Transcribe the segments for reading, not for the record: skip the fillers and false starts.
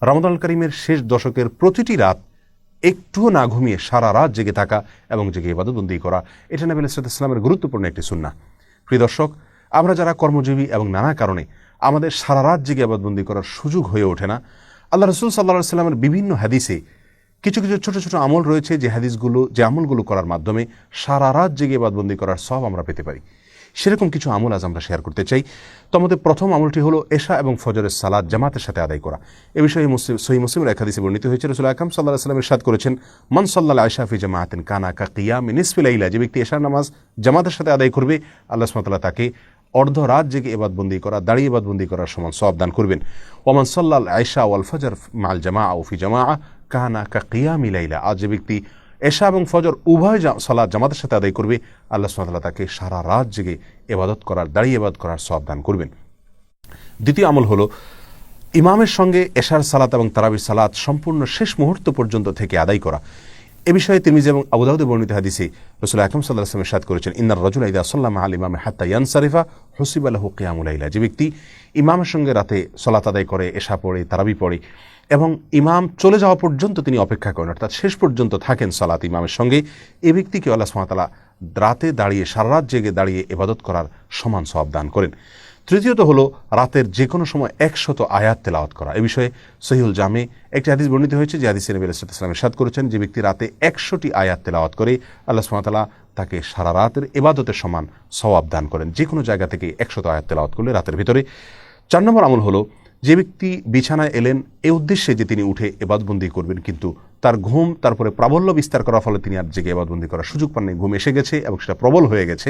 রমাদানুল কারীমের শেষ দশকের প্রতিটি রাত একটুও না ঘুমিয়ে সারা রাত জেগে থাকা এবং জেগে ইবাদতবন্দি করা, এটা নবী আলাইহিস সালামের গুরুত্বপূর্ণ একটি সুন্নাহ। প্রিয় দর্শক, আমরা যারা কর্মজীবী এবং নানা কারণে আমাদের সারা রাত জেগে ইবাদতবন্দি করার সুযোগ হয়ে ওঠে না, আল্লাহ রাসূল সাল্লাল্লাহু আলাইহি ওয়াসাল্লামের বিভিন্ন হাদিসে কিছু কিছু ছোট ছোট আমল রয়েছে যে আমলগুলো করার মাধ্যমে সারা রাত জেগে ইবাদতবন্দি করার সওয়াব আমরা পেতে পারি। সেরকম কিছু আমল আজ আমরা শেয়ার করতে চাই। তোমাদের প্রথম আমলটি হলো এশা এবং ফজরের সালাত জামাতের সাথে আদায় করা। এ বিষয়ে সহিহ মুসলিমের এক হাদিসে বর্ণিত হয়েছে, রাসূল আকরাম সাল্লাল্লাহু আলাইহি ওয়াসাল্লাম ইরশাদ করেছেন, মান সাল্লাল আয়শা ফি জামাআতিন কানা কা কিয়ামি নিসফি লাইলা। যে ব্যক্তি এশার নামাজ জামাতের সাথে আদায় করবে, আল্লাহ সুবহানাহু ওয়া তাআলা তাকে অর্ধ রাত জেগে ইবাদতবন্দি করা, দাঁড়িয়ে ইবাদতবন্দি করার সমান সওয়াব দান করবেন। ওমান সাল্লাল আয়শা ওয়াল ফজর মাল জামাআ ও ফি জামাআ কানা কা কিয়ামি লাইলা। আজ যে ব্যক্তি এশা এবং ফজর উভয় সালাত জামাতের সাথে আদায় করবে, আল্লাহ সুবহানাহু ওয়া তাআলা তাকে সারা রাত জেগে ইবাদত করার, দাঁড়িয়ে ইবাদত করার সওয়াব দান করবেন। দ্বিতীয় আমল হলো ইমামের সঙ্গে এশার সালাত এবং তারাবির সালাত সম্পূর্ণ শেষ মুহূর্ত পর্যন্ত থেকে আদায় করা। এ বিষয়ে তিরমিজি এবং আবু দাউদে বর্ণিত হাদিসে রাসূল আকরাম সাল্লাল্লাহু আলাইহি ওয়াসাল্লাম ইরশাদ করেছেন, ইন্নার রাজুলা ইযা সাল্লা মা'আল ইমামি হাত্তা ইয়ানসারিফা হুসিবা লাহু কিয়ামুল লাইলা। যে ব্যক্তি ইমামের সঙ্গে রাতে সালাত আদায় করে, এশা পড়ে, তারাবি পড়ে এবং ইমাম চলে যাওয়া পর্যন্ত তিনি অপেক্ষা করেন, অর্থাৎ শেষ পর্যন্ত থাকেন সালাত ইমামের সঙ্গে, এই ব্যক্তিকে আল্লাহ সুবহানাহু ওয়া তাআলা রাতে দাঁড়িয়ে, সারা রাত জেগে দাঁড়িয়ে ইবাদত করার সমান সওয়াব দান করেন। তৃতীয়ত হলো রাতের যে কোনো সময় 100 আয়াত তেলাওয়াত করা। এ বিষয়ে সহিহুল জামে একটি হাদিস বর্ণিত হয়েছে, যে হাদিসে নবী আলাইহিস সালাম ইরশাদ করেছেন, যে ব্যক্তি রাতে 100টি আয়াত তেলাওয়াত করে, আল্লাহ সুবহানাহু ওয়া তাআলা তাকে সারা রাতের ইবাদতের সমান সওয়াব দান করেন, যে কোনো জায়গা থেকে 100 আয়াত তেলাওয়াত করলে রাতের ভিতরে। 4 নম্বর আমল হলো, যে ব্যক্তি বিছানায় এলেন এই উদ্দেশ্যে যে তিনি উঠে ইবাদতবন্দি করবেন, কিন্তু তার ঘুম তারপরে প্রাবল্য বিস্তার করার ফলে তিনি আর জেগে ইবাদতবন্দি করার সুযোগ পাননি, ঘুম এসে গেছে এবং সেটা প্রবল হয়ে গেছে,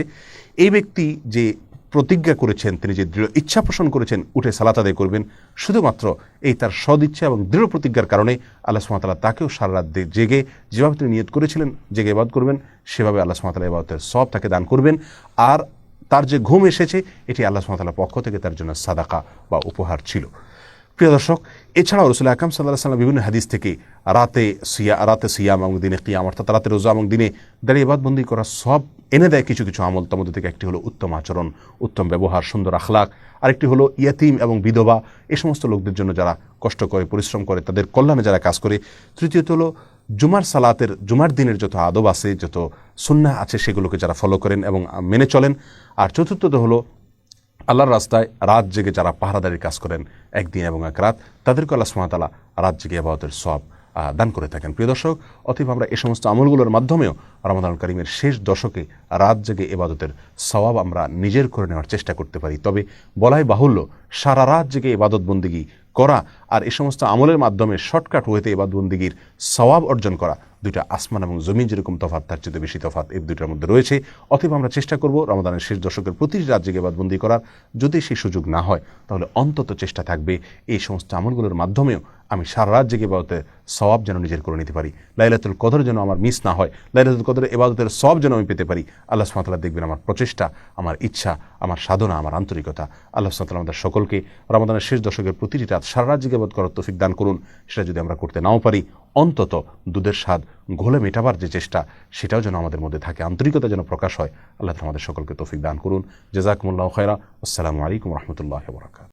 এই ব্যক্তি যে প্রতিজ্ঞা করেছেন, তিনি যে দৃঢ় ইচ্ছা পোষণ করেছেন উঠে সালাত আদায় করবেন, শুধুমাত্র এই তার সদিচ্ছা এবং দৃঢ় প্রতিজ্ঞার কারণে আল্লাহ সুবহানাহু ওয়া তাআলা তাকেও সারা রাত জেগে যেভাবে তিনি নিয়ত করেছিলেন জেগে ইবাদত করবেন, সেভাবে আল্লাহ সুবহানাহু ওয়া তাআলা ইবাদতের সওয়াব তাকে দান করবেন। আর তার যে ঘুম এসেছে, এটি আল্লাহ সুবহানাহু ওয়া তাআলার পক্ষ থেকে তার জন্য সাদাকা বা উপহার ছিল। প্রিয় দর্শক, এছাড়াও রাসূল আকরাম সাল্লাল্লাহু আলাইহি ওয়াসাল্লাম বিভিন্ন হাদিস থেকে রাতে সিয়াম এবং দিনে কিয়াম, অর্থাৎ রাতে রোজা এবং দিনে দাঁড়িয়ে ইবাদতবন্দি করার সওয়াব এনে দেয় কিছু কিছু আমল। তার মধ্যে থেকে একটি হলো উত্তম আচরণ, উত্তম ব্যবহার, সুন্দর আখলাক। আরেকটি হলো ইয়াতিম এবং বিধবা, এই সমস্ত লোকদের জন্য যারা কষ্ট করে, পরিশ্রম করে, তাদের কল্যাণে যারা কাজ করে। তৃতীয়ত হলো জুমার দিনের যত আদব আছে, যত সুন্নাহ আছে, সেগুলোকে যারা ফলো করেন এবং মেনে চলেন। আর চতুর্থত হলো আল্লাহর রাস্তায় রাত জেগে যারা পাহারাদারির কাজ করেন একদিন এবং এক রাত, তাদেরকে আল্লাহ সুবহানাহু ওয়া তাআলা রাত জেগে ইবাদতের সওয়াব দান করে থাকেন। প্রিয় দর্শক, অতএব আমরা এই সমস্ত আমলগুলোর মাধ্যমেও রমাদানুল কারীমের শেষ দশকে রাত জেগে ইবাদতের সওয়াব আমরা নিজের করে নেওয়ার চেষ্টা করতে পারি। তবে বলাই বাহুল্য, সারা রাত জেগে ইবাদত বন্দেগী করা আর এই সমস্ত আমলের মাধ্যমে শর্টকাট ওয়েতে ইবাদত বন্দেগীর সওয়াব অর্জন করা, দুইটা আসমান এবং জমিন যেরকম তফাৎ, তার চেয়ে বেশি তফাৎ এই দুইটার মধ্যে রয়েছে। অতএব আমরা চেষ্টা করব রমাদানের শেষ দশকের প্রতিটি রাত জেগে ইবাদতবন্দি করার। যদি সেই সুযোগ না হয়, তাহলে অন্তত চেষ্টা থাকবে এই সমস্ত আমলগুলোর মাধ্যমেও আমি সারা রাত জেগে ইবাদতের সওয়াব যেন নিজের করে নিতে পারি। লাইলাতুল কদর যেন আমার মিস না হয়, লাইলাতুল কদরের ইবাদতের সওয়াব যেন আমি পেতে পারি। আল্লাহ সুবহানাহু ওয়া তাআলা দেখবেন আমার প্রচেষ্টা, আমার ইচ্ছা, আমার সাধনা, আমার আন্তরিকতা। আল্লাহ সুবহানাহু ওয়া তাআলা আমাদের সকলকে রমাদানের শেষ দশকের প্রতিটি রাত সারা রাত জেগে ইবাদত করার তৌফিক দান করুন। সেটা যদি আমরা করতে নাও পারি, অন্তত দুধের স্বাদ ঘোলে মেটাবার যে চেষ্টা, সেটাও যেন আমাদের মধ্যে থাকে, আন্তরিকতা যেন প্রকাশ হয়। আল্লাহ আমাদের সকলকে তৌফিক দান করুন। জাযাকুমুল্লাহু খায়রা। আসসালামু আলাইকুম ওয়া রাহমাতুল্লাহি ওয়া বারাকাতুহু।